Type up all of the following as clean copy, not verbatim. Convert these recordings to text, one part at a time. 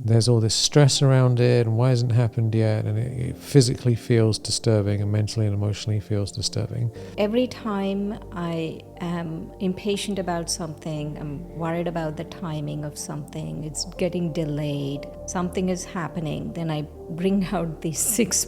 there's all this stress around it, and why hasn't it happened yet, and it physically feels disturbing, and mentally and emotionally feels disturbing. Every time I am impatient about something, I'm worried about the timing of something, it's getting delayed, something is happening, then I bring out these 6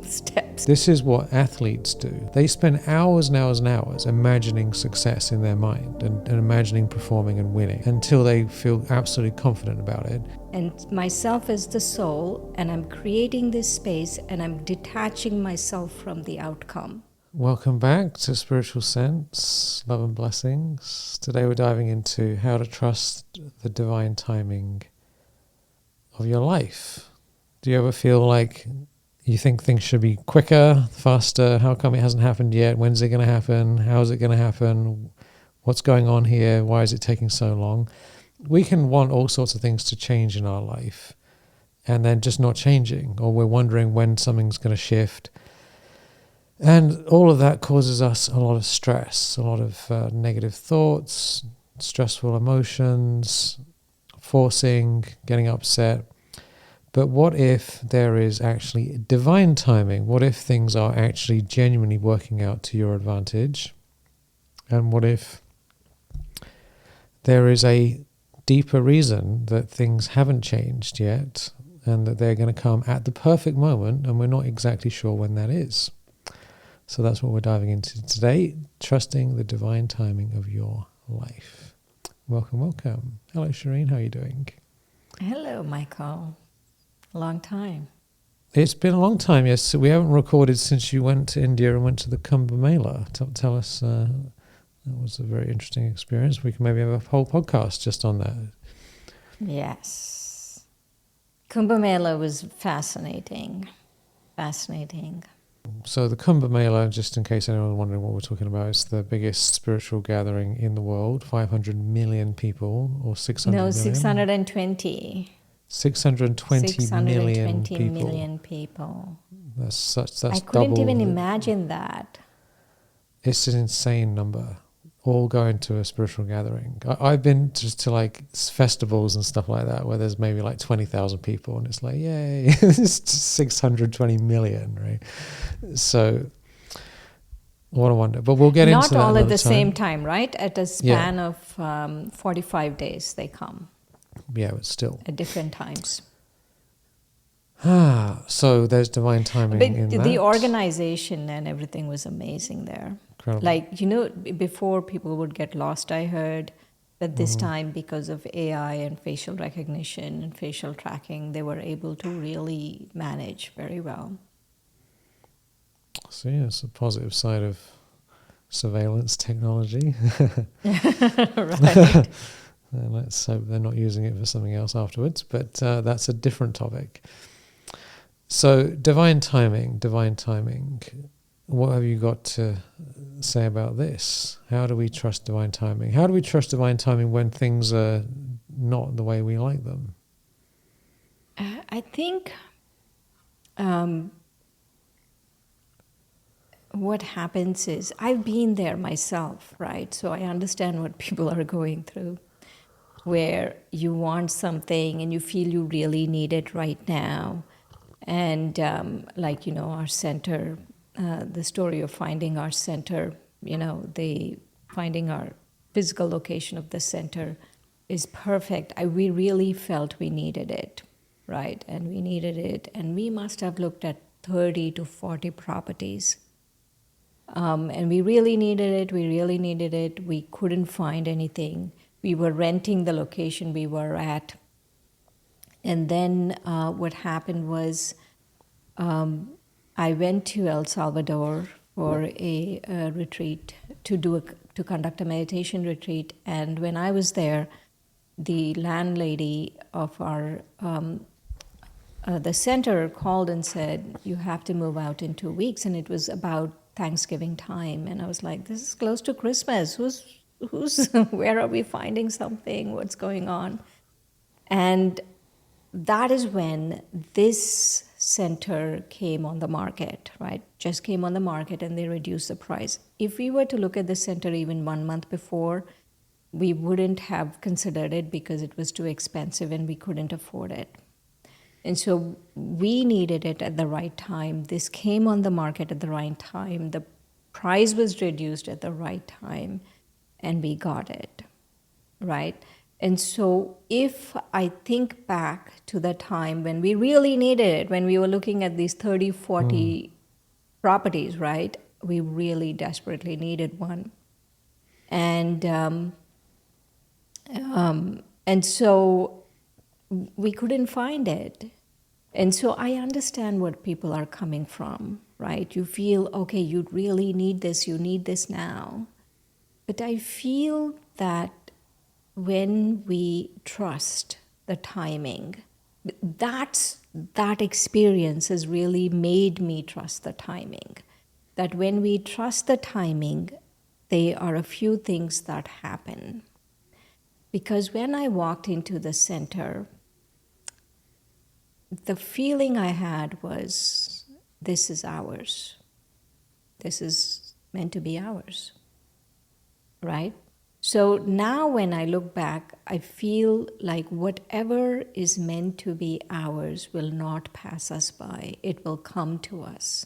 steps. This is what athletes do. They spend hours and hours and hours imagining success in their mind and imagining performing and winning until they feel absolutely confident about it. And myself is the soul, and I'm creating this space, and I'm detaching myself from the outcome. Welcome back to Spiritual Sense, Love and Blessings. Today we're diving into how to trust the divine timing of your life. Do you ever feel like you think things should be quicker, faster? How come it hasn't happened yet? When's it going to happen? How is it going to happen? What's going on here? Why is it taking so long? We can want all sorts of things to change in our life and then just not changing, or we're wondering when something's going to shift. And all of that causes us a lot of stress, a lot of negative thoughts, stressful emotions, forcing, getting upset. But what if there is actually divine timing? What if things are actually genuinely working out to your advantage? And what if there is a deeper reason that things haven't changed yet and that they're going to come at the perfect moment and we're not exactly sure when that is? So that's what we're diving into today, trusting the divine timing of your life. Welcome, welcome. Hello, Shireen. How are you doing? Hello, Michael. Long time. It's been a long time, yes. So we haven't recorded since you went to India and went to the Kumbh Mela. Tell us, that was a very interesting experience. We can maybe have a whole podcast just on that. Yes. Kumbh Mela was fascinating. Fascinating. So the Kumbh Mela, just in case anyone's wondering what we're talking about, is the biggest spiritual gathering in the world. 500 million people, or 600 million? No, 620. 620 million people. Million people. That's I couldn't double even imagine that. It's an insane number, all going to a spiritual gathering. I've been just to like festivals and stuff like that where there's maybe like 20,000 people and it's like, yay, it's 620 million, right? So what a wonder. But we'll get into that. Not all at the time. Same time, right? At a span of 45 days they come. Yeah, but still. At different times. So there's divine timing in that. The organization and everything was amazing there. Incredible. Like, before people would get lost, I heard that this time, because of AI and facial recognition and facial tracking, they were able to really manage very well. So yeah, it's a positive side of surveillance technology. Right. Let's hope they're not using it for something else afterwards, but that's a different topic. So divine timing. What have you got to say about this? How do we trust divine timing? How do we trust divine timing when things are not the way we like them? I think what happens is, I've been there myself, right? So I understand what people are going through, where you want something and you feel you really need it right now. And our center, the story of finding our center, finding our physical location of the center is perfect. We really felt we needed it, right? And we needed it. And we must have looked at 30 to 40 properties. And we really needed it. We couldn't find anything. We were renting the location we were at. And then what happened was I went to El Salvador for a retreat to conduct a meditation retreat. And when I was there, the landlady of our the center called and said, "You have to move out in 2 weeks." And it was about Thanksgiving time. And I was like, this is close to Christmas. Who's where are we finding something? What's going on? And that is when this center came on the market, right? Just came on the market and they reduced the price. If we were to look at the center even 1 month before, we wouldn't have considered it because it was too expensive and we couldn't afford it. And so we needed it at the right time. This came on the market at the right time. The price was reduced at the right time, and we got it, right? And so if I think back to the time when we really needed it, when we were looking at these 30, 40 properties, right? We really desperately needed one. And so we couldn't find it. And so I understand what people are coming from, right? You feel, okay, you really need this, you need this now. But I feel that when we trust the timing, that experience has really made me trust the timing. That when we trust the timing, there are a few things that happen. Because when I walked into the center, the feeling I had was, this is ours. This is meant to be ours, right? So now when I look back, I feel like whatever is meant to be ours will not pass us by. It will come to us.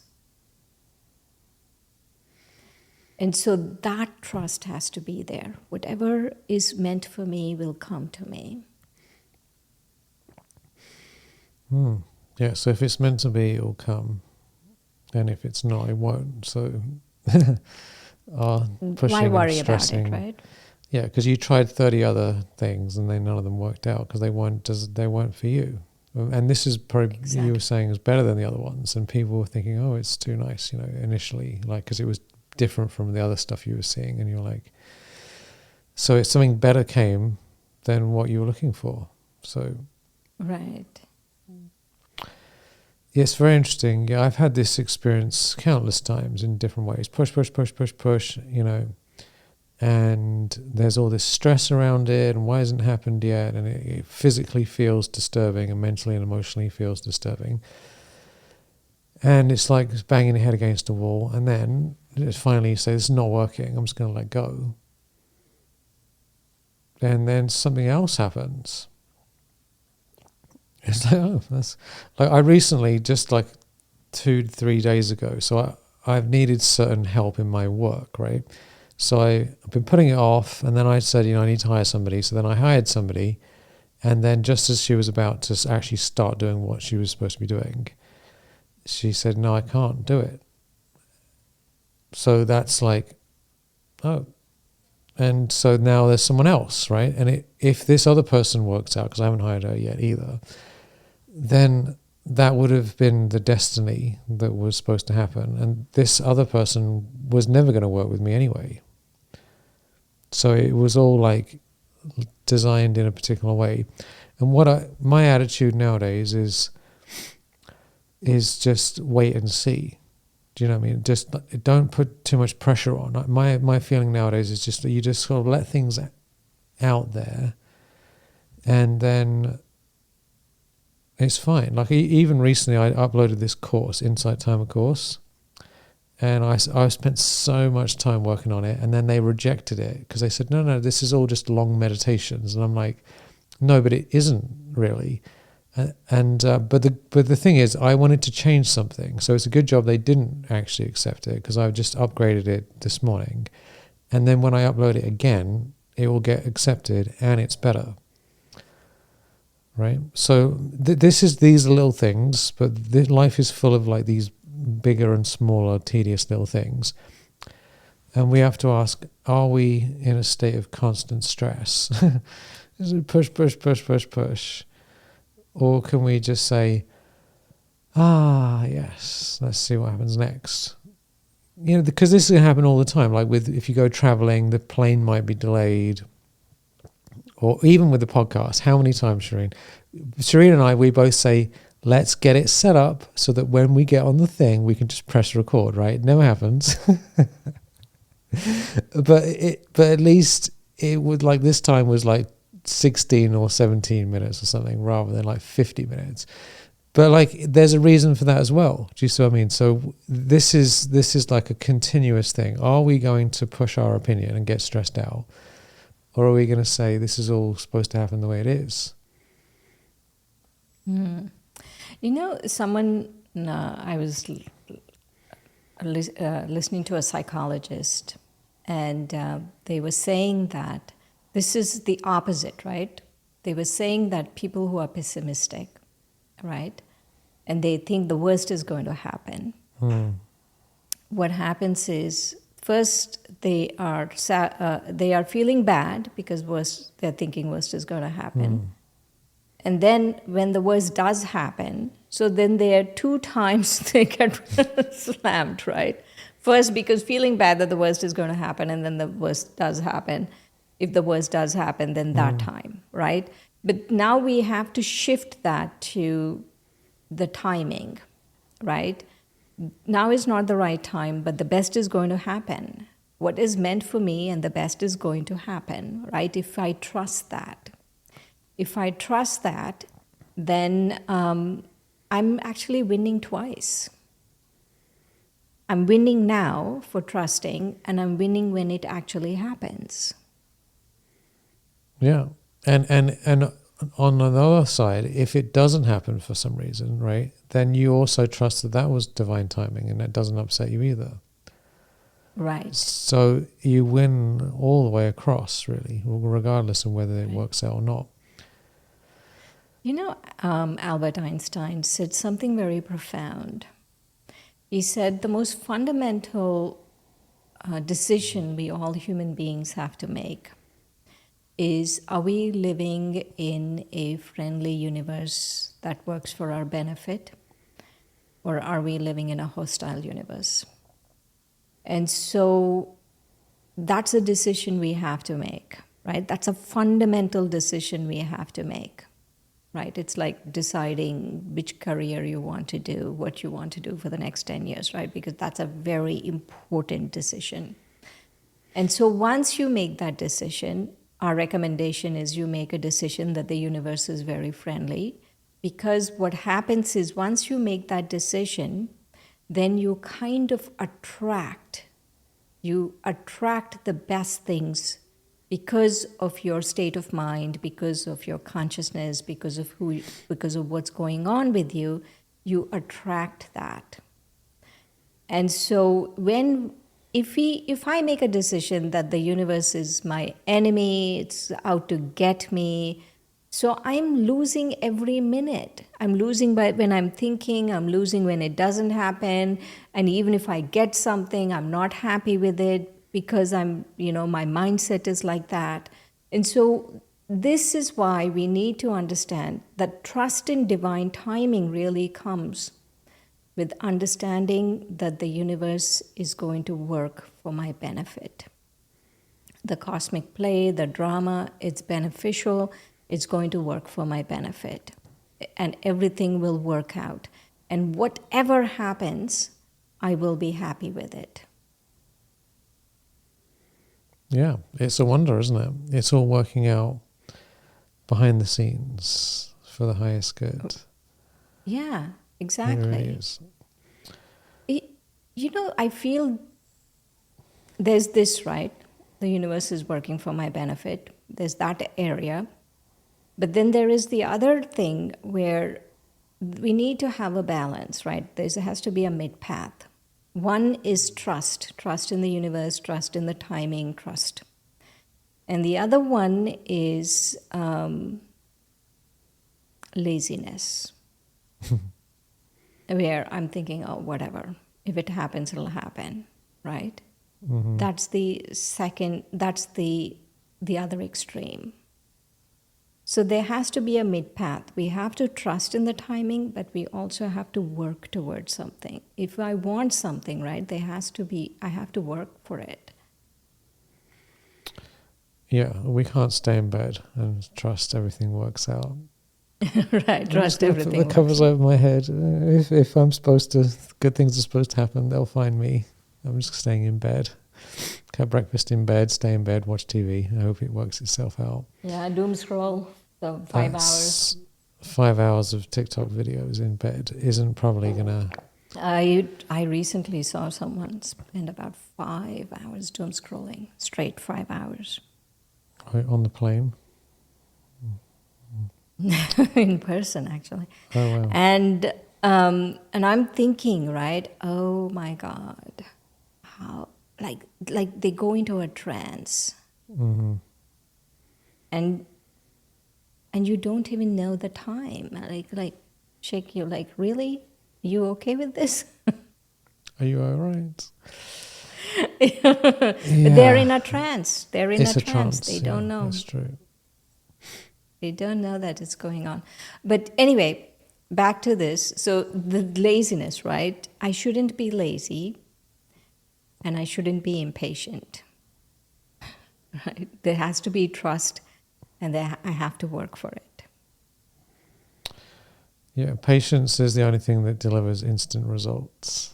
And so that trust has to be there. Whatever is meant for me will come to me. Yeah, so if it's meant to be, it will come. And if it's not, it won't. So pushing Why worry and stressing. about it, right? Yeah, because you tried 30 other things and then none of them worked out because they weren't for you. And this is probably, Exactly. you were saying, is better than the other ones. And people were thinking, oh, it's too nice, initially, like, because it was different from the other stuff you were seeing. And you're like, so it's something better came than what you were looking for. So. Right. Yes, very interesting. Yeah, I've had this experience countless times in different ways. Push, and there's all this stress around it, and why hasn't it happened yet? And it physically feels disturbing, and mentally and emotionally feels disturbing. And it's like banging your head against a wall, and then finally you say, this is not working, I'm just going to let go. And then something else happens. It's like, oh, that's like I recently, just like 2-3 days ago, so I've needed certain help in my work, right? So I've been putting it off, and then I said, I need to hire somebody. So then I hired somebody, and then just as she was about to actually start doing what she was supposed to be doing, she said, no, I can't do it. So that's like, oh. And so now there's someone else, right? And if this other person works out, because I haven't hired her yet either, then that would have been the destiny that was supposed to happen. And this other person was never going to work with me anyway. So it was all like designed in a particular way. And my attitude nowadays is just wait and see. Do you know what I mean? Just don't put too much pressure on. My feeling nowadays is just that you just sort of let things out there, and then it's fine. Like even recently, I uploaded this course, Insight Timer course, and I spent so much time working on it, and then they rejected it because they said, no, this is all just long meditations, and I'm like, no, but it isn't really. But the thing is, I wanted to change something, so it's a good job they didn't actually accept it, because I've just upgraded it this morning, and then when I upload it again, it will get accepted and it's better, right? So these are little things, but life is full of like these bigger and smaller, tedious little things, and we have to ask: are we in a state of constant stress? Is it push? Or can we just say, yes, let's see what happens next? Because this is going to happen all the time. Like if you go traveling, the plane might be delayed. Or even with the podcast, how many times, Shireen? Shireen and I, we both say, let's get it set up so that when we get on the thing, we can just press record, right? It never happens. But at least it would, like, this time was like 16 or 17 minutes or something rather than like 50 minutes. But like there's a reason for that as well. Do you see what I mean? So this is like a continuous thing. Are we going to push our opinion and get stressed out? Or are we going to say this is all supposed to happen the way it is? You know, someone, I was listening to a psychologist, and they were saying that this is the opposite, right? They were saying that people who are pessimistic, right, and they think the worst is going to happen, what happens is first they are feeling bad because worst, they're thinking worst is going to happen. And then when the worst does happen, so then they are two times they get slammed, right? First, because feeling bad that the worst is going to happen, and then the worst does happen. If the worst does happen, then that time, right? But now we have to shift that to the timing, right? Now is not the right time, but the best is going to happen. What is meant for me and the best is going to happen, right? If I trust that. If I trust that, then I'm actually winning twice. I'm winning now for trusting, and I'm winning when it actually happens. Yeah. And on the other side, if it doesn't happen for some reason, right, then you also trust that was divine timing and that doesn't upset you either. Right. So you win all the way across, really, regardless of whether it works out or not. You know, Albert Einstein said something very profound. He said the most fundamental decision we all human beings have to make is, are we living in a friendly universe that works for our benefit, or are we living in a hostile universe? And so that's a decision we have to make, right? That's a fundamental decision we have to make, right? It's like deciding which career you want to do, what you want to do for the next 10 years, right? Because that's a very important decision. And so once you make that decision, our recommendation is you make a decision that the universe is very friendly, because what happens is once you make that decision, then you kind of attract the best things because of your state of mind, because of your consciousness, because of what's going on with you, you attract that. And so if I make a decision that the universe is my enemy, it's out to get me, so I'm losing every minute. I'm losing when I'm thinking, I'm losing when it doesn't happen. And even if I get something, I'm not happy with it because my mindset is like that. And so this is why we need to understand that trust in divine timing really comes with understanding that the universe is going to work for my benefit. The cosmic play, the drama, it's beneficial, it's going to work for my benefit, and everything will work out. And whatever happens, I will be happy with it. Yeah, it's a wonder, isn't it? It's all working out behind the scenes for the highest good. Yeah, exactly. It really is. I feel there's this, right? The universe is working for my benefit. There's that area. But then there is the other thing where we need to have a balance, right? There has to be a mid path. One is trust in the universe, trust in the timing, trust. And the other one is laziness, where I'm thinking, oh, whatever. If it happens, it'll happen, right? Mm-hmm. That's the other extreme. So there has to be a mid path. We have to trust in the timing, but we also have to work towards something. If I want something, right, I have to work for it. Yeah, we can't stay in bed and trust everything works out. Right, trust everything. Put the covers over my head. If I'm supposed to, good things are supposed to happen, they'll find me. I'm just staying in bed. Have breakfast in bed, stay in bed, watch TV. I hope it works itself out. Yeah, doom scroll. So 5 hours. 5 hours of TikTok videos in bed isn't probably gonna. I recently saw someone spend about 5 hours doom scrolling, straight 5 hours. On the plane. in person, actually. Oh wow. And I'm thinking, right? Oh my God, how like they go into a trance, Mm-hmm. and you don't even know the time. Like shake you like, really? You okay with this? Are you all right? But they're Yeah. in a trance. They're in a It's a trance. They trance. Yeah, don't know. that's true. They don't know that it's going on. But anyway, back to this. So the laziness, right? I shouldn't be lazy and I shouldn't be impatient. Right? There has to be trust, and I have to work for it. Yeah, patience is the only thing that delivers instant results.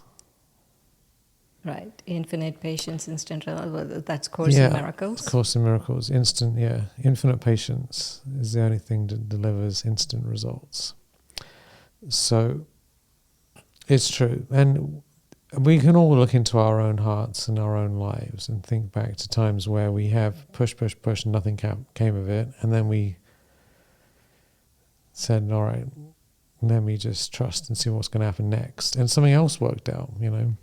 Right? Infinite patience, instant. That's Course in Yeah, of Miracles. Course in Miracles, instant, yeah. Infinite patience is the only thing that delivers instant results. So it's true. And we can all look into our own hearts and our own lives and think back to times where we have push, and nothing came of it. And then we said, all right, let me just trust and see what's going to happen next. And something else worked out, you know.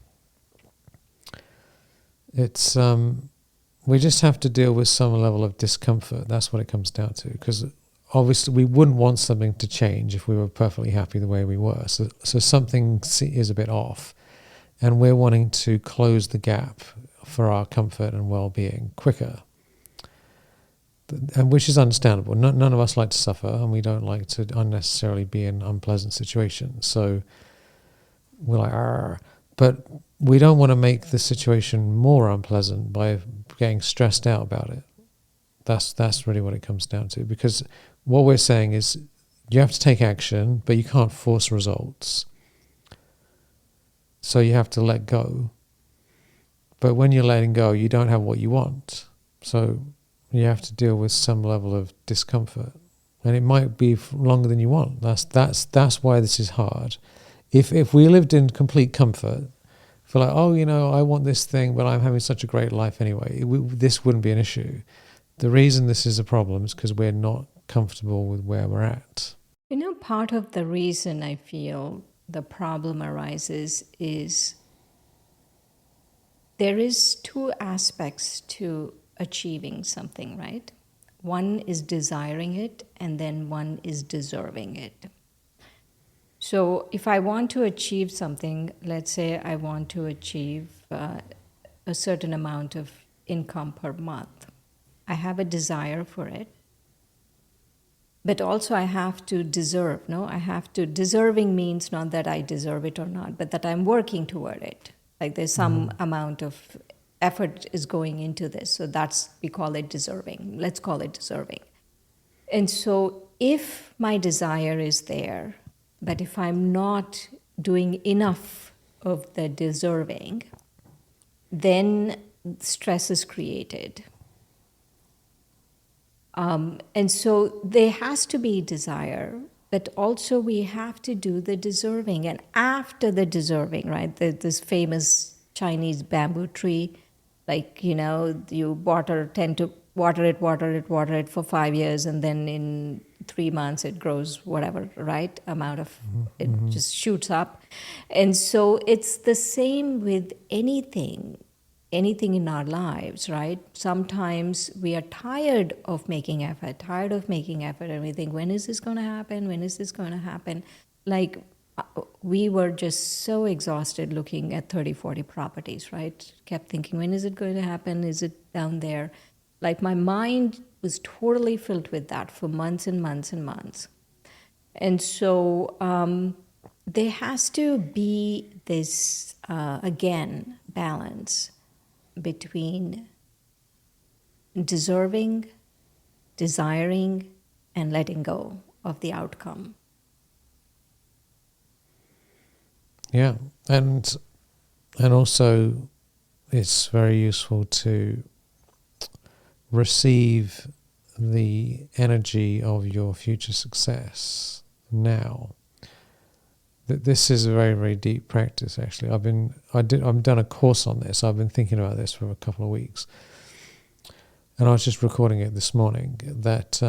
It's we just have to deal with some level of discomfort. That's what it comes down to. Because obviously we wouldn't want something to change if we were perfectly happy the way we were. So something is a bit off, and we're wanting to close the gap for our comfort and well-being quicker. And which is understandable. None of us like to suffer, and we don't like to unnecessarily be in unpleasant situations. So we're like, argh. But we don't want to make the situation more unpleasant by getting stressed out about it. That's really what it comes down to. Because what we're saying is you have to take action, but you can't force results. So you have to let go. But when you're letting go, you don't have what you want. So you have to deal with some level of discomfort. And it might be longer than you want. That's why this is hard. If we lived in complete comfort, feel like, oh, you know, I want this thing, but I'm having such a great life anyway, this wouldn't be an issue. The reason this is a problem is because we're not comfortable with where we're at. You know, part of the reason I feel the problem arises is there is two aspects to achieving something, right? One is desiring it, and then one is deserving it. So if I want to achieve something, let's say I want to achieve a certain amount of income per month, I have a desire for it. But also I have to deserve, no? I have to, deserving means not that I deserve it or not, but that I'm working toward it. Like there's some amount of effort is going into this. So we call it deserving. Let's call it deserving. And so if my desire is there, but if I'm not doing enough of the deserving, then stress is created. And so there has to be desire, but also we have to do the deserving. And after the deserving, right, this famous Chinese bamboo tree, like, you know, you tend to water it for 5 years, and then in 3 months it grows whatever, right, amount of, it just shoots up. And so it's the same with anything in our lives, right? Sometimes we are tired of making effort, and we think, when is this going to happen? When is this going to happen? Like, we were just so exhausted looking at 30, 40 properties, right? Kept thinking, when is it going to happen? Is it down there? Like, my mind was totally filled with that for months and months and months. And so there has to be this, again, balance between deserving, desiring, and letting go of the outcome. Yeah, and also it's very useful to receive the energy of your future success now. This is a very, very deep practice. Actually, I've done a course on this. I've been thinking about this for a couple of weeks, and I was just recording it this morning. That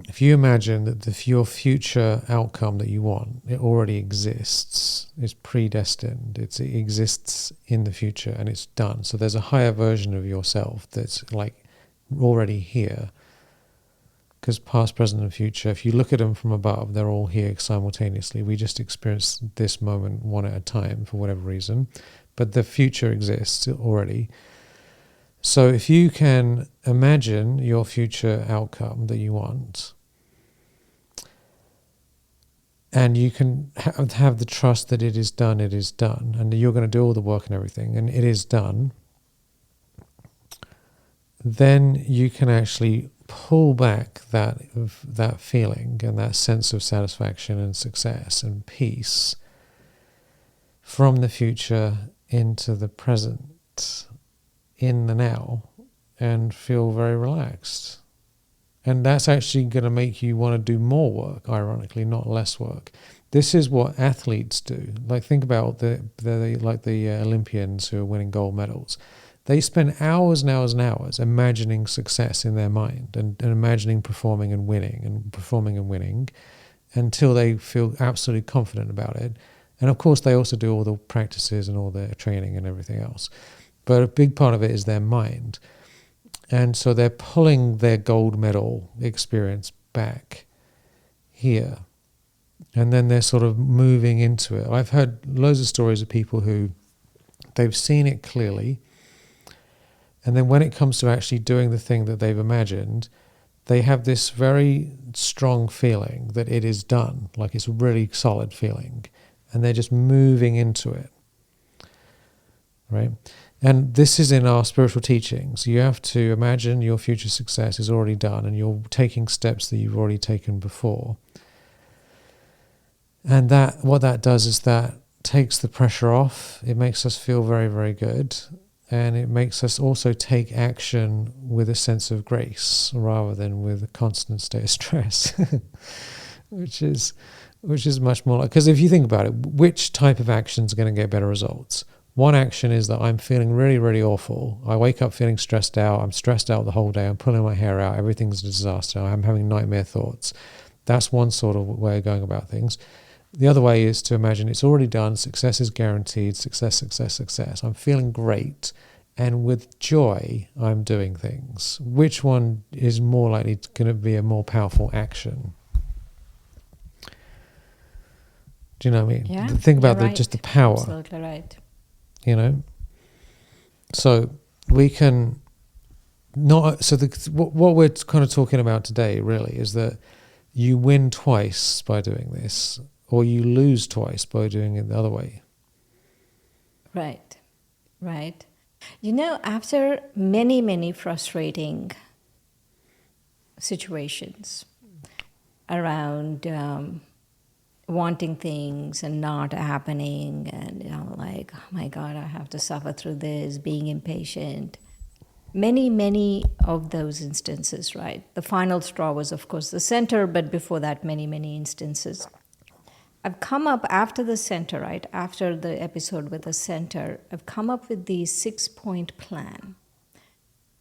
if you imagine that your future outcome that you want, it already exists, it's predestined, it exists in the future and it's done. So there's a higher version of yourself that's like already here. Because past, present and future, if you look at them from above, they're all here simultaneously. We just experience this moment one at a time for whatever reason. But the future exists already. So if you can imagine your future outcome that you want, and you can have the trust that it is done, and you're going to do all the work and everything, and it is done, then you can actually pull back that feeling and that sense of satisfaction and success and peace from the future into the present, in the now, and feel very relaxed. And that's actually going to make you want to do more work, ironically, not less work. This is what athletes do. Like, think about the Olympians who are winning gold medals. They spend hours and hours and hours imagining success in their mind and imagining performing and winning until they feel absolutely confident about it. And of course, they also do all the practices and all their training and everything else. But a big part of it is their mind. And so they're pulling their gold medal experience back here. And then they're sort of moving into it. I've heard loads of stories of people who they've seen it clearly. And then when it comes to actually doing the thing that they've imagined, they have this very strong feeling that it is done, like it's a really solid feeling. And they're just moving into it, right? And this is in our spiritual teachings. You have to imagine your future success is already done and you're taking steps that you've already taken before. And that what that does is that takes the pressure off. It makes us feel very, very good. And it makes us also take action with a sense of grace rather than with a constant state of stress, which is much more like, because if you think about it, which type of action is going to get better results? One action is that I'm feeling really, really awful. I wake up feeling stressed out. I'm stressed out the whole day. I'm pulling my hair out. Everything's a disaster. I'm having nightmare thoughts. That's one sort of way of going about things. The other way is to imagine it's already done. Success is guaranteed. Success, success, success. I'm feeling great. And with joy, I'm doing things. Which one is more likely going to be a more powerful action? Do you know what I mean? Yeah, Think about right. just the power. Absolutely right. You know? So we can not... So what we're kind of talking about today really is that you win twice by doing this, or you lose twice by doing it the other way. Right, right. You know, after many, many frustrating situations around wanting things and not happening, and like, oh my God, I have to suffer through this, being impatient. Many of those instances, right? The final straw was, of course, the center, but before that, many instances. I've come up after the center, right? After the episode with the center, I've come up with the 6-point plan.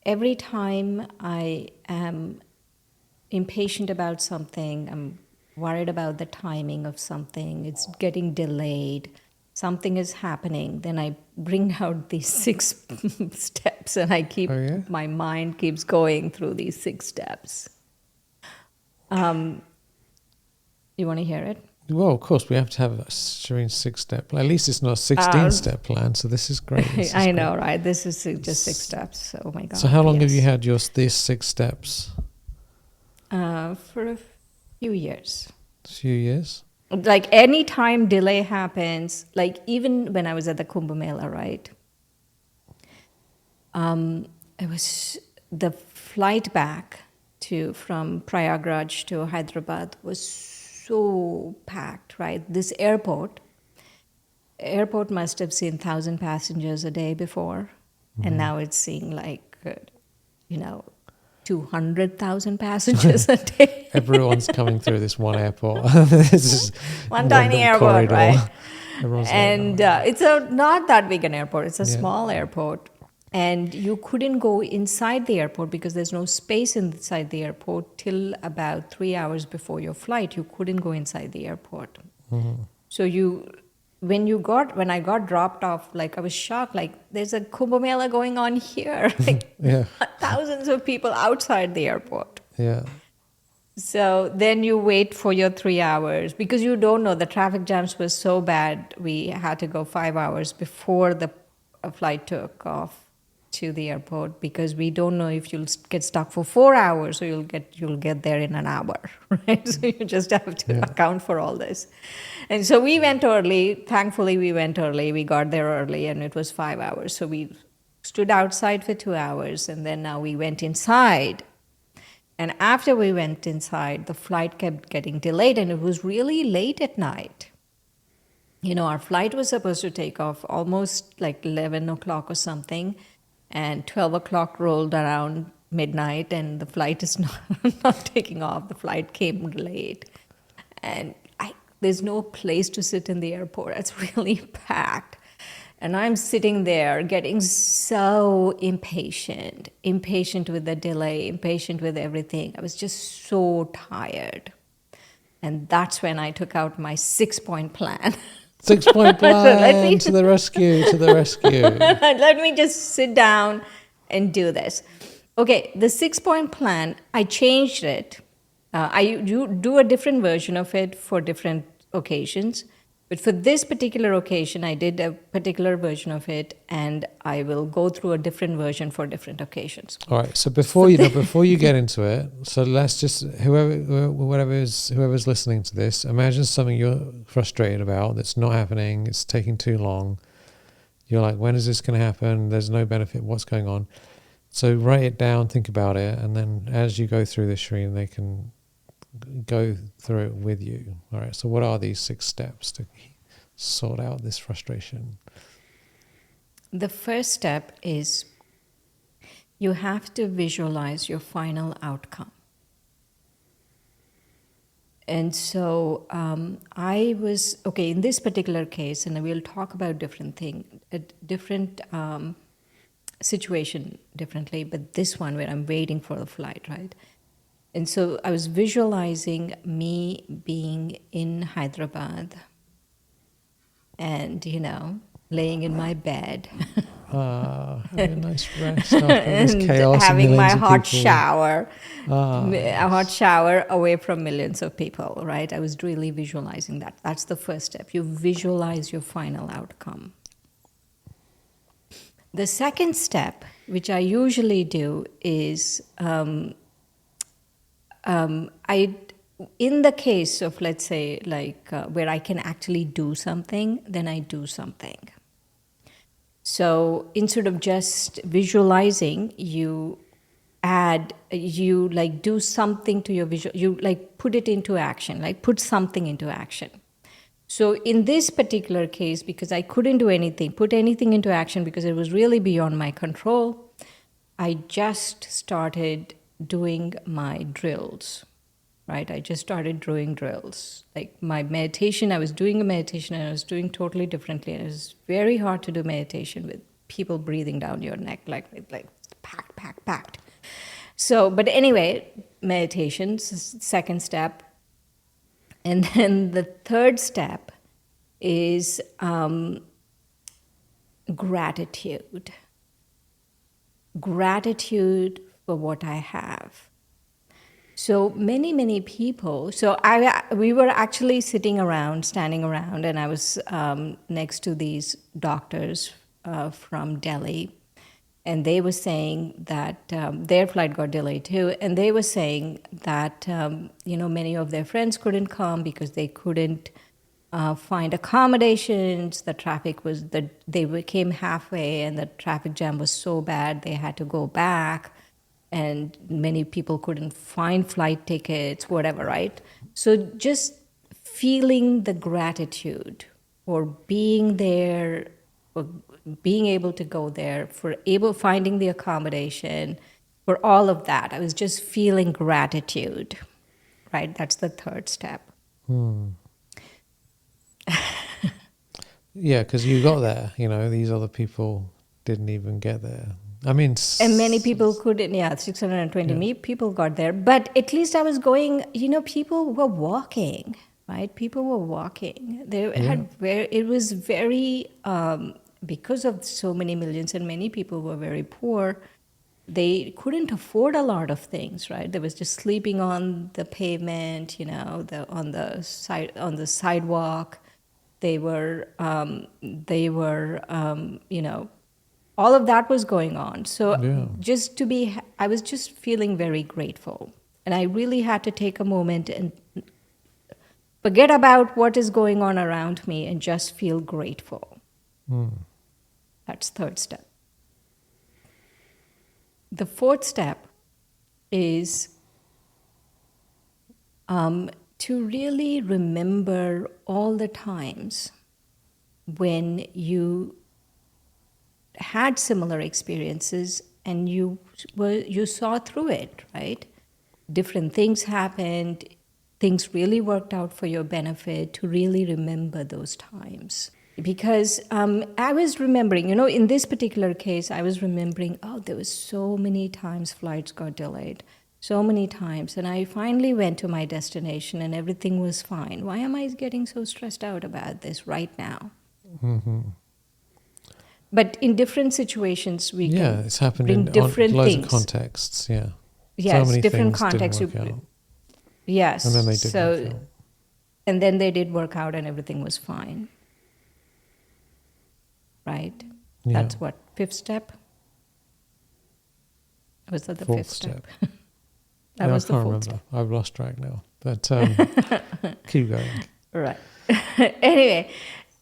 Every time I am impatient about something, I'm worried about the timing of something, it's getting delayed, something is happening, then I bring out these 6 steps and I keep, my mind keeps going through these 6 steps. You want to hear it? Well, of course, we have to have a Shireen's 6-step plan. At least it's not a 16-step plan, so this is great. I know, right? This is just 6 steps. Oh my God. So how long have you had these 6 steps? For a few years. A few years? Like any time delay happens, like even when I was at the Kumbh Mela, right? It was the flight back from Prayagraj to Hyderabad was so packed, right? This airport must have seen 1,000 passengers a day before, and now it's seeing like, 200,000 passengers a day. Everyone's coming through this one airport. This is one tiny airport, corridor. Right? And it's not that big an airport. It's a small airport. And you couldn't go inside the airport because there's no space inside the airport till about 3 hours before your flight. You couldn't go inside the airport. So when I got dropped off, like I was shocked, like there's a Kumbh Mela going on here, like Yeah. thousands of people outside the airport. Yeah. So then you wait for your 3 hours because you don't know. The traffic jams was so bad. We had to go 5 hours before the flight took off to the airport because we don't know if you'll get stuck for 4 hours or you'll get there in an hour, right? So you just have to account for all this. And so we went early. Thankfully, we went early. We got there early, and it was 5 hours. So we stood outside for 2 hours, and then now we went inside. And after we went inside, the flight kept getting delayed, and it was really late at night. You know, our flight was supposed to take off almost like 11 o'clock or something, and 12 o'clock rolled around midnight, and the flight is not taking off. The flight came late. And there's no place to sit in the airport. It's really packed. And I'm sitting there getting so impatient with the delay, impatient with everything. I was just so tired. And that's when I took out my 6-point plan. 6-point plan to the rescue. Let me just sit down and do this. Okay, the 6-point plan, I changed it. I do a different version of it for different occasions. But for this particular occasion, I did a particular version of it, and I will go through a different version for different occasions. All right. So before you get into it, so let's just whoever's listening to this, imagine something you're frustrated about that's not happening. It's taking too long. You're like, when is this going to happen? There's no benefit. What's going on? So write it down, think about it, and then as you go through this, Shreen, they can go through it with you. All right. So what are these 6 steps to sort out this frustration? The first step is you have to visualize your final outcome. And so I was, okay, in this particular case, and we'll talk about different situation differently, but this one where I'm waiting for the flight, right? And so I was visualizing me being in Hyderabad and, laying in my bed. Having a nice rest after this chaos having and my millions of hot people. shower, a hot shower away from millions of people, right? I was really visualizing that. That's the first step. You visualize your final outcome. The second step, which I usually do, is in the case of, let's say, where I can actually do something, then I do something. So instead of just visualizing, you do something to your visual, you put it into action, put something into action. So in this particular case, because I couldn't put anything into action because it was really beyond my control, I just started doing my drills. Right, I just started doing drills. Like my meditation, I was doing a meditation and I was doing totally differently. And it was very hard to do meditation with people breathing down your neck, like packed. So, but anyway, meditation, second step. And then the third step is gratitude. Gratitude for what I have. So many people. So we were actually standing around, and I was next to these doctors from Delhi, and they were saying that their flight got delayed too, and they were saying that many of their friends couldn't come because they couldn't find accommodations. The traffic they came halfway, and the traffic jam was so bad they had to go back. And many people couldn't find flight tickets, whatever, right? So just feeling the gratitude for being there, for being able to go there, for finding the accommodation, for all of that. I was just feeling gratitude, right? That's the third step. Yeah, because you got there. These other people didn't even get there. I mean, And many people couldn't, 620 people got there. But at least I was going, people were walking, right? People were walking. It was very, because of so many millions and many people were very poor, they couldn't afford a lot of things, right? They was just sleeping on the pavement, on the sidewalk. They were, all of that was going on. So I was just feeling very grateful. And I really had to take a moment and forget about what is going on around me and just feel grateful. That's third step. The fourth step is to really remember all the times when you had similar experiences and you saw through it, right? Different things happened, things really worked out for your benefit, to really remember those times. Because I was remembering, in this particular case, I was remembering, there was so many times flights got delayed, so many times. And I finally went to my destination and everything was fine. Why am I getting so stressed out about this right now? Mm-hmm. But in different situations, we can it's happened bring in different loads things. of contexts, yeah. Yes, so many different things contexts. didn't work out. Yes. And then they did work out. And then they did work out and everything was fine. Right? Yeah. That's what, fifth step? Was that the Fourth fifth step? I Was the can't fourth remember. step. I've lost track now. But keep going. Right. Anyway,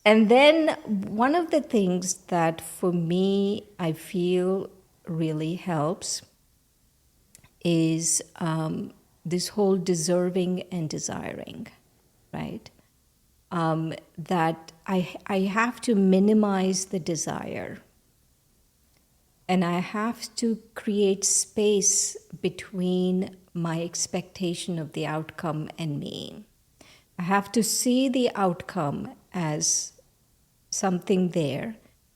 and then one of the things that for me I feel really helps is this whole deserving and desiring, right? That I have to minimize the desire. And I have to create space between my expectation of the outcome and me. I have to see the outcome as something there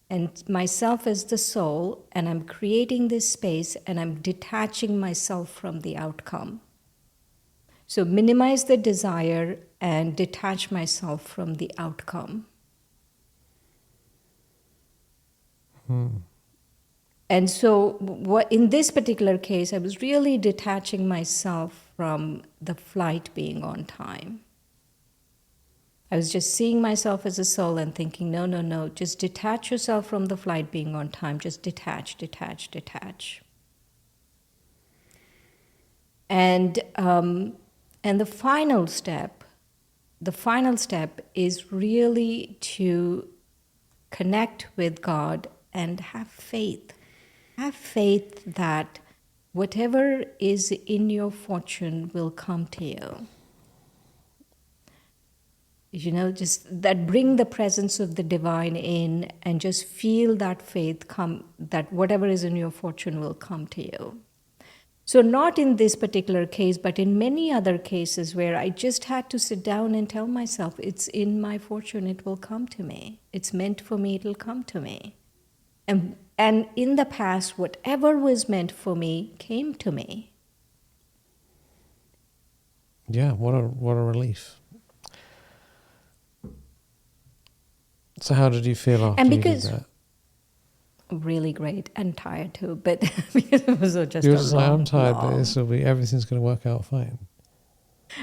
and myself as the soul, and I'm creating this space and I'm detaching myself from the outcome. So minimize the desire and detach myself from the outcome. And so in this particular case, I was really detaching myself from the flight being on time. I was just seeing myself as a soul and thinking, no, just detach yourself from the flight being on time. Just detach. And the final step is really to connect with God and have faith. Have faith that whatever is in your fortune will come to you. Just that, bring the presence of the divine in and just feel that faith come, that whatever is in your fortune will come to you. So not in this particular case, but in many other cases where I just had to sit down and tell myself, it's in my fortune, it will come to me. It's meant for me, it'll come to me. And in the past, whatever was meant for me came to me. Yeah, what a relief. So how did you feel after you did that? Really great and tired too, but because it was just you were just like, I'm tired, but everything's going to work out fine.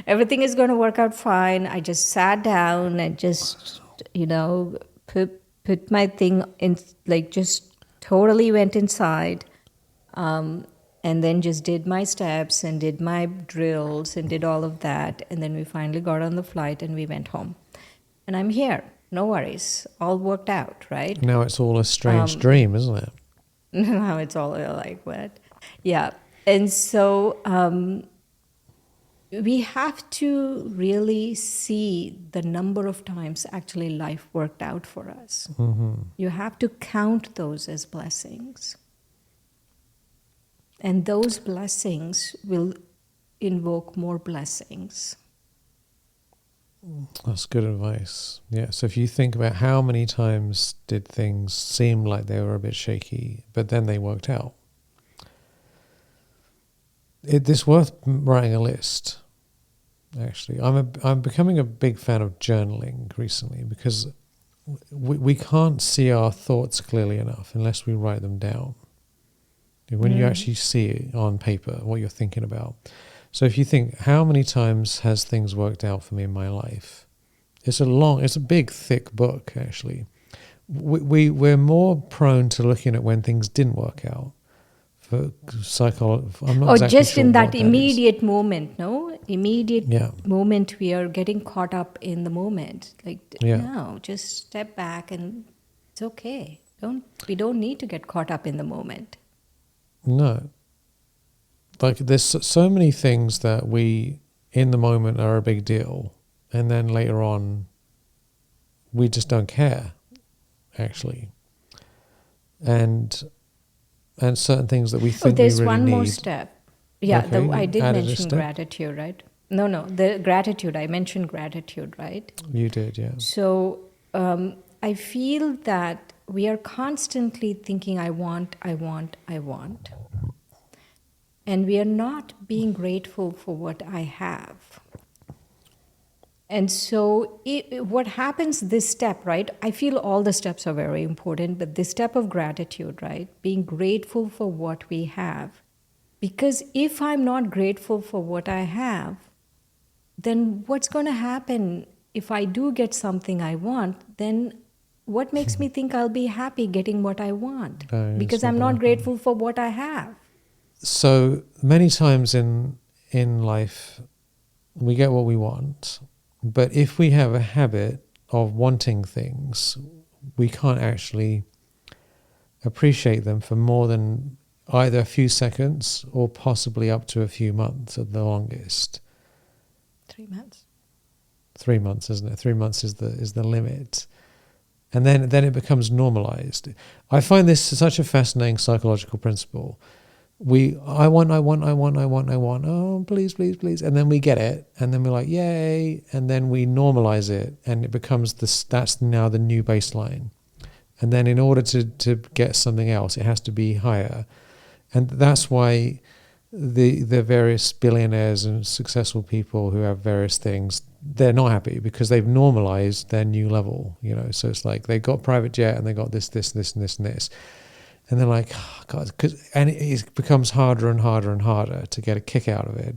Everything is going to work out fine. I just sat down and just, put my thing in, just totally went inside, and then just did my steps and did my drills and did all of that. And then we finally got on the flight and we went home. And I'm here. No worries. All worked out, right? Now it's all a strange dream, isn't it? Now it's all like what? Yeah. And so we have to really see the number of times actually life worked out for us. Mm-hmm. You have to count those as blessings. And those blessings will invoke more blessings. That's good advice. Yeah. So if you think about how many times did things seem like they were a bit shaky, but then they worked out. It's worth writing a list. Actually, I'm becoming a big fan of journaling recently because we can't see our thoughts clearly enough unless we write them down. When you actually see it on paper, what you're thinking about. So if you think, how many times has things worked out for me in my life? It's a big, thick book, actually. We're more prone to looking at when things didn't work out. For psychology, I'm not Or exactly just sure in what that that is. immediate moment, no? Immediate Yeah. moment, we are getting caught up in the moment. Like, Yeah. no, just step back and it's okay. We don't need to get caught up in the moment. No. Like, there's so many things that we, in the moment, are a big deal. And then later on, we just don't care, actually. And certain things that we think we There's really one more need. step. Yeah, Okay, I you did added a mention step? gratitude, right? No, the gratitude. I mentioned gratitude, right? You did, yeah. So I feel that we are constantly thinking, I want, I want, I want. And we are not being grateful for what I have. And so, what happens this step, right? I feel all the steps are very important, but this step of gratitude, right? Being grateful for what we have. Because if I'm not grateful for what I have, then what's going to happen if I do get something I want? Then what makes me think I'll be happy getting what I want? It's Because not I'm gonna not happen. grateful for what I have. So many times in life, we get what we want, but if we have a habit of wanting things, we can't actually appreciate them for more than either a few seconds or possibly up to a few months at the longest. 3 months. 3 months, isn't it? 3 months is the limit. And then it becomes normalized. I find this such a fascinating psychological principle. I want, oh, please, please, please. And then we get it. And then we're like, yay. And then we normalize it. And it becomes that's now the new baseline. And then in order to get something else, it has to be higher. And that's why the various billionaires and successful people who have various things, they're not happy because they've normalized their new level, So it's like they got private jet and they got this, and this, and this. And they're like, oh, God, and it becomes harder and harder and harder to get a kick out of it.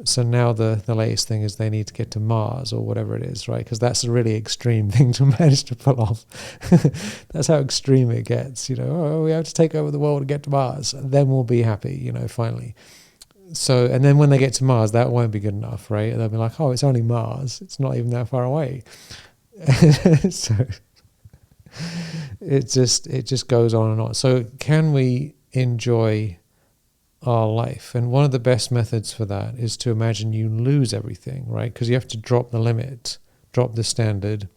So now the latest thing is they need to get to Mars or whatever it is, right? Because that's a really extreme thing to manage to pull off. That's how extreme it gets, Oh, we have to take over the world and get to Mars. Then we'll be happy, finally. So, and then when they get to Mars, that won't be good enough, right? They'll be like, oh, it's only Mars. It's not even that far away. So it just goes on and on. So can we enjoy our life? And one of the best methods for that is to imagine you lose everything, right? Because you have to drop the limit, drop the standard.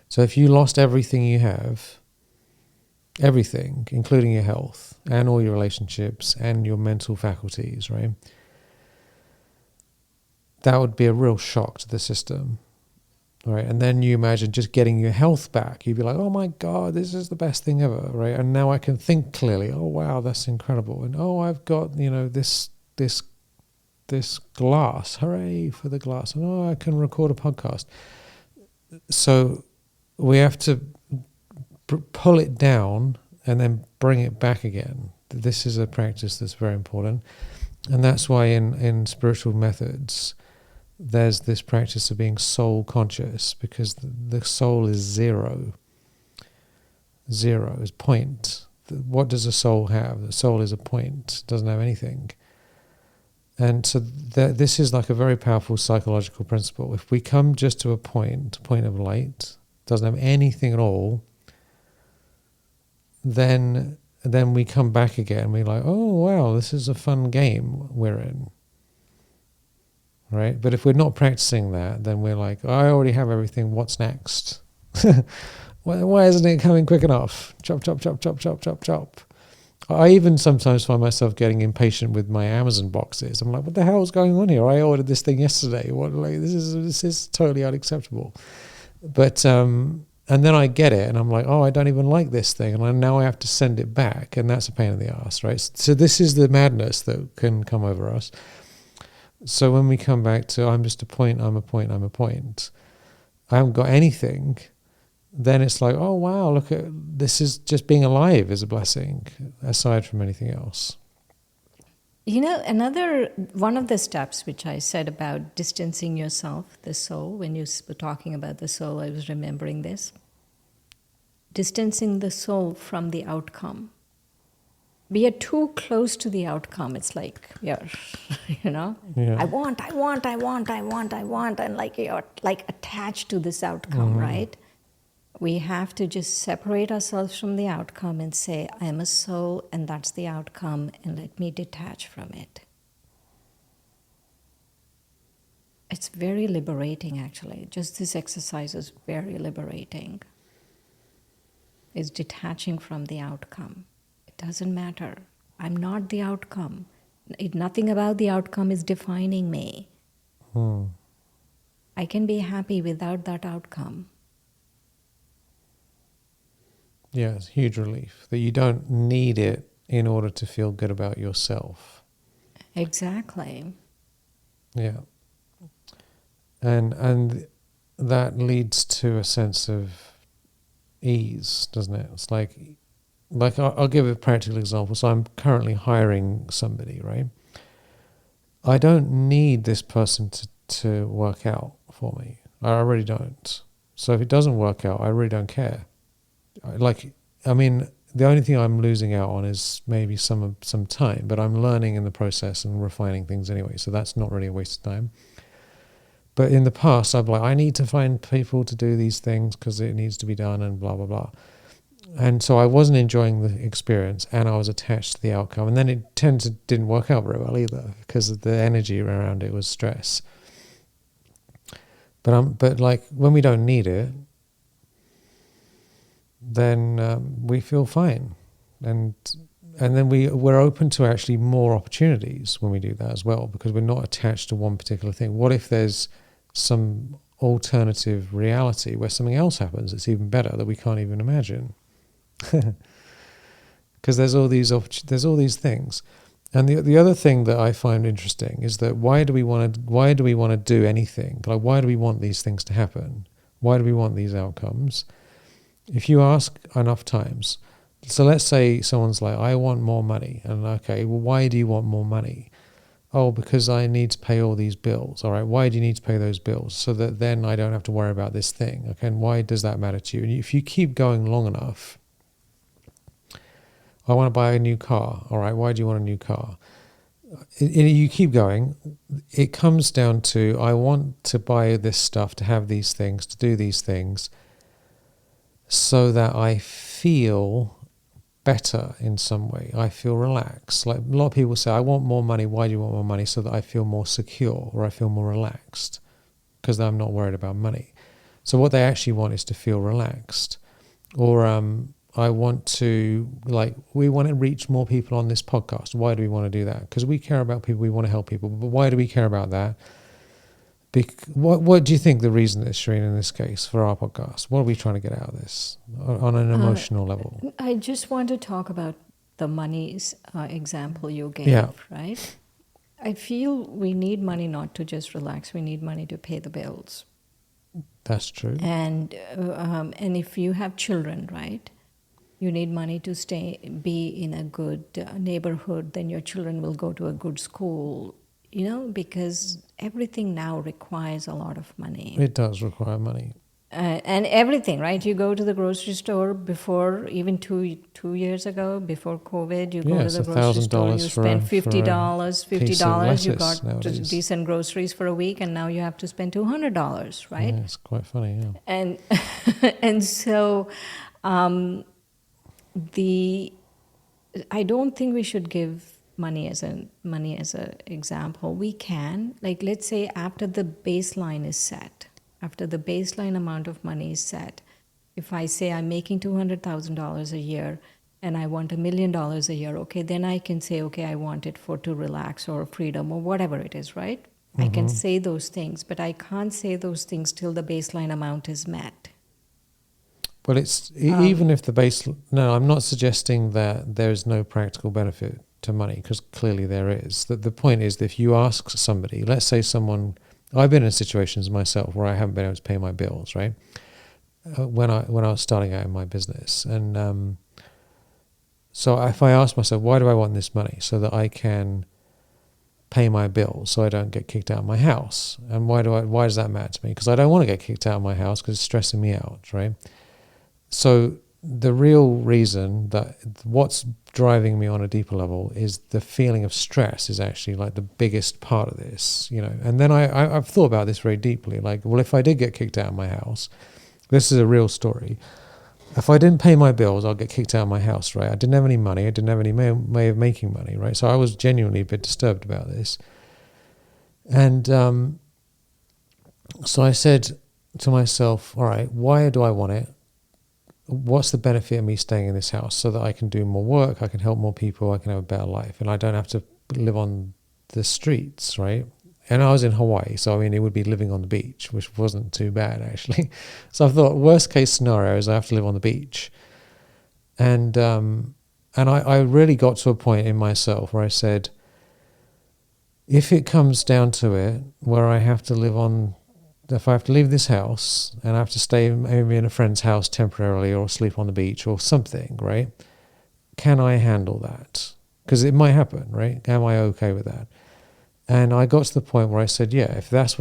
So if you lost everything you have, everything, including your health and all your relationships and your mental faculties, right? That would be a real shock to the system. Right, and then you imagine just getting your health back. You'd be like, "Oh my God, this is the best thing ever!" Right, and now I can think clearly. Oh wow, that's incredible! And oh, I've got this glass. Hooray for the glass! And oh, I can record a podcast. So we have to pull it down and then bring it back again. This is a practice that's very important, and that's why in spiritual methods, there's this practice of being soul conscious, because the soul is zero. Zero is point. What does a soul have? The soul is a point. It doesn't have anything. And so this is like a very powerful psychological principle. If we come just to a point of light, doesn't have anything at all, then we come back again. We're like, oh wow, this is a fun game we're in. Right? But if we're not practicing that, then we're like, oh, I already have everything, what's next? Why isn't it coming quick enough? Chop, chop, chop, chop, chop, chop, chop. I even sometimes find myself getting impatient with my Amazon boxes. I'm like, what the hell is going on here? I ordered this thing yesterday. What, like, this is totally unacceptable. But and then I get it, and I'm like, oh, I don't even like this thing, and now I have to send it back, and that's a pain in the ass, right? So this is the madness that can come over us. So when we come back to I'm just a point, I'm a point, I'm a point, I haven't got anything, then it's like, oh wow, look at this, is just being alive is a blessing, aside from anything else. You know, another one of the steps which I said about distancing yourself, the soul, when you were talking about the soul, I was remembering this. Distancing the soul from the outcome. We are too close to the outcome. It's like, yeah, Yeah. I want, and like you're like attached to this outcome, right? We have to just separate ourselves from the outcome and say, I am a soul and that's the outcome, and let me detach from it. It's very liberating, actually. Just this exercise is very liberating. It's detaching from the outcome. It doesn't matter. I'm not the outcome. Nothing about the outcome is defining me. I can be happy without that outcome. Yeah, it's a huge relief that you don't need it in order to feel good about yourself. Exactly. Yeah. And that leads to a sense of ease, doesn't it? It's like I'll give a practical example. So I'm currently hiring somebody, right? I don't need this person to work out for me. I really don't. So if it doesn't work out, I really don't care. I mean, the only thing I'm losing out on is maybe some time, but I'm learning in the process and refining things anyway. So that's not really a waste of time. But in the past, I'd be like, I need to find people to do these things because it needs to be done and blah, blah, blah. And so I wasn't enjoying the experience, and I was attached to the outcome. And then it didn't work out very well either, because of the energy around it was stress. But like when we don't need it, then we feel fine, and then we're open to actually more opportunities when we do that as well, because we're not attached to one particular thing. What if there's some alternative reality where something else happens that's even better that we can't even imagine? Because there's all these things. And the other thing that I find interesting is that why do we want to do anything? Like, why do we want these things to happen? Why do we want these outcomes? If you ask enough times, so let's say someone's like, I want more money. And okay, well, why do you want more money? Oh, because I need to pay all these bills. All right, why do you need to pay those bills? So that then I don't have to worry about this thing. Okay, and why does that matter to you? And if you keep going long enough, I want to buy a new car. All right, why do you want a new car? You keep going. It comes down to, I want to buy this stuff, to have these things, to do these things, so that I feel better in some way. I feel relaxed. Like a lot of people say, I want more money. Why do you want more money? So that I feel more secure, or I feel more relaxed, because I'm not worried about money. So what they actually want is to feel relaxed. Or I want to, we want to reach more people on this podcast. Why do we want to do that? Because we care about people. We want to help people. But why do we care about that? What do you think the reason is, Shireen, in this case, for our podcast? What are we trying to get out of this on an emotional level? I just want to talk about the money's example you gave, Yeah. right? I feel we need money not to just relax. We need money to pay the bills. That's true. And if you have children, right, you need money to be in a good neighborhood. Then your children will go to a good school. Because everything now requires a lot of money. It does require money. And everything, right? You go to the grocery store before, even two years ago, before COVID, you go to the grocery store, you spend $50, you got nowadays. decent groceries for a week, and now you have to spend $200, right? Yeah, it's quite funny, yeah. And and so I don't think we should give money as an example. We can, let's say after the baseline is set, after the baseline amount of money is set, if I say I'm making $200,000 a year and I want $1 million a year, okay, then I can say, okay, I want it for to relax or freedom or whatever it is, right? I can say those things, but I can't say those things till the baseline amount is met. Well, it's even if the base. No, I'm not suggesting that there's no practical benefit to money, because clearly there is. The point is that if you ask somebody, let's say someone, I've been in situations myself where I haven't been able to pay my bills, right? When I was starting out in my business, and so if I ask myself, why do I want this money? So that I can pay my bills, so I don't get kicked out of my house. And why does that matter to me? Because I don't want to get kicked out of my house because it's stressing me out, right? So the real reason that what's driving me on a deeper level is the feeling of stress is actually like the biggest part of this, And then I've thought about this very deeply. Like, well, if I did get kicked out of my house, this is a real story. If I didn't pay my bills, I'll get kicked out of my house, right? I didn't have any money. I didn't have any way of making money, right? So I was genuinely a bit disturbed about this. And so I said to myself, all right, why do I want it? What's the benefit of me staying in this house? So that I can do more work, I can help more people, I can have a better life, and I don't have to live on the streets, right? And I was in Hawaii, so I mean, it would be living on the beach, which wasn't too bad actually. So I thought, worst case scenario is I have to live on the beach. And I really got to a point in myself where I said, if it comes down to it, where I have to live on, if I have to leave this house and I have to stay maybe in a friend's house temporarily or sleep on the beach or something, right? Can I handle that? Because it might happen, right? Am I okay with that? And I got to the point where I said, yeah, if that's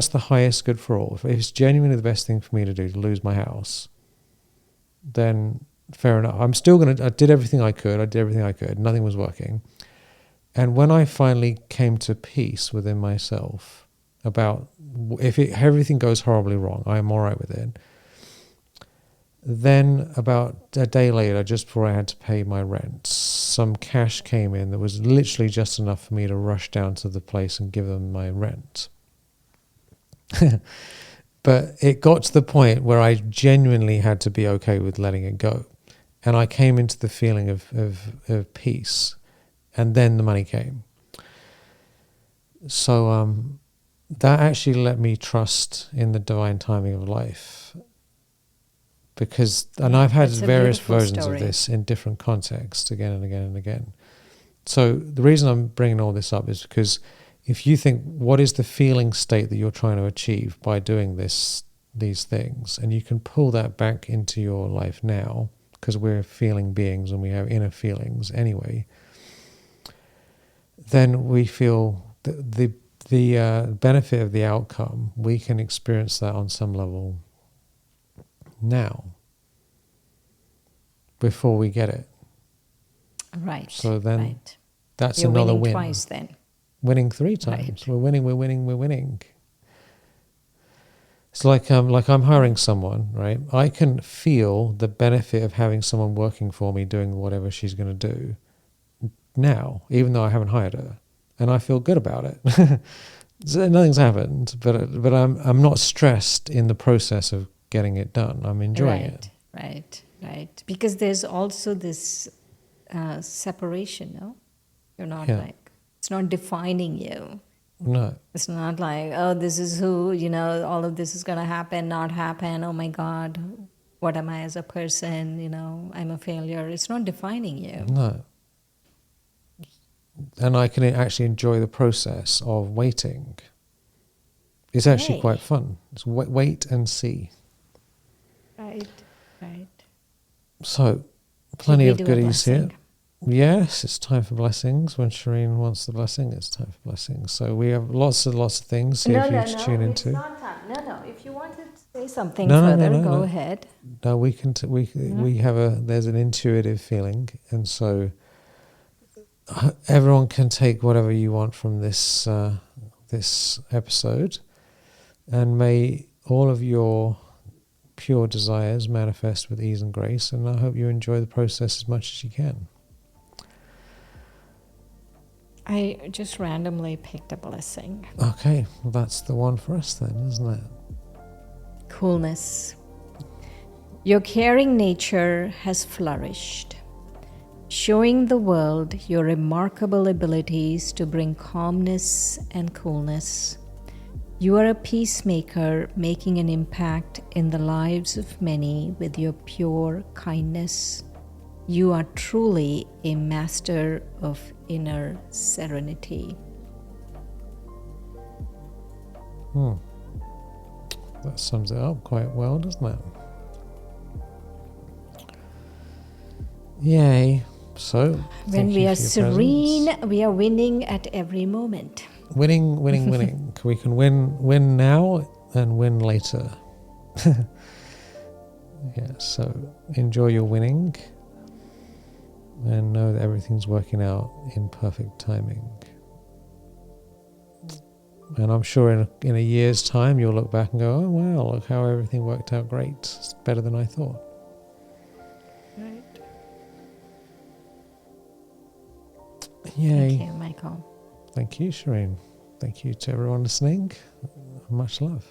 the highest good for all, if it's genuinely the best thing for me to do to lose my house, then fair enough. I did everything I could. Nothing was working. And when I finally came to peace within myself about if everything goes horribly wrong, I'm all right with it. Then about a day later, just before I had to pay my rent, some cash came in that was literally just enough for me to rush down to the place and give them my rent. But it got to the point where I genuinely had to be okay with letting it go. And I came into the feeling of peace. And then the money came. So that actually let me trust in the divine timing of life. And I've had various versions of this in different contexts again and again and again. So the reason I'm bringing all this up is because if you think, what is the feeling state that you're trying to achieve by doing these things, and you can pull that back into your life now, because we're feeling beings and we have inner feelings anyway, then we feel the benefit of the outcome, we can experience that on some level now, before we get it. Right. So then that's You're another winning win. Twice then. Winning 3 times. Right. We're winning. It's like I'm hiring someone, right? I can feel the benefit of having someone working for me doing whatever she's going to do now, even though I haven't hired her, and I feel good about it. So nothing's happened, but I'm not stressed in the process of getting it done. I'm enjoying it. Right. Because there's also this separation, no? You're not it's not defining you. No. It's not like, oh, this is who, all of this is going to happen, not happen. Oh my God, what am I as a person? I'm a failure. It's not defining you. No. And I can actually enjoy the process of waiting. It's actually quite fun. It's wait and see. Right. So, plenty of goodies here. Yes, it's time for blessings. When Shireen wants the blessing, it's time for blessings. So we have lots of things here for you to tune into. It's not time. No. If you want to say something further, go ahead. No, we can. We have there's an intuitive feeling, and so everyone can take whatever you want from this this episode, and may all of your pure desires manifest with ease and grace, and I hope you enjoy the process as much as you can. I just randomly picked a blessing. Okay, well that's the one for us then, isn't it? Coolness. Your caring nature has flourished. showing the world your remarkable abilities to bring calmness and coolness. You are a peacemaker, making an impact in the lives of many with your pure kindness. You are truly a master of inner serenity. That sums it up quite well, doesn't it? Yay. So, When we are serene, we are winning at every moment. Winning. We can win now and win later. Yeah, so enjoy your winning and know that everything's working out in perfect timing. And I'm sure in a year's time you'll look back and go, oh wow, look how everything worked out great. It's better than I thought. Right. Yay. Thank you, Michael. Thank you, Shireen. Thank you to everyone listening. Much love.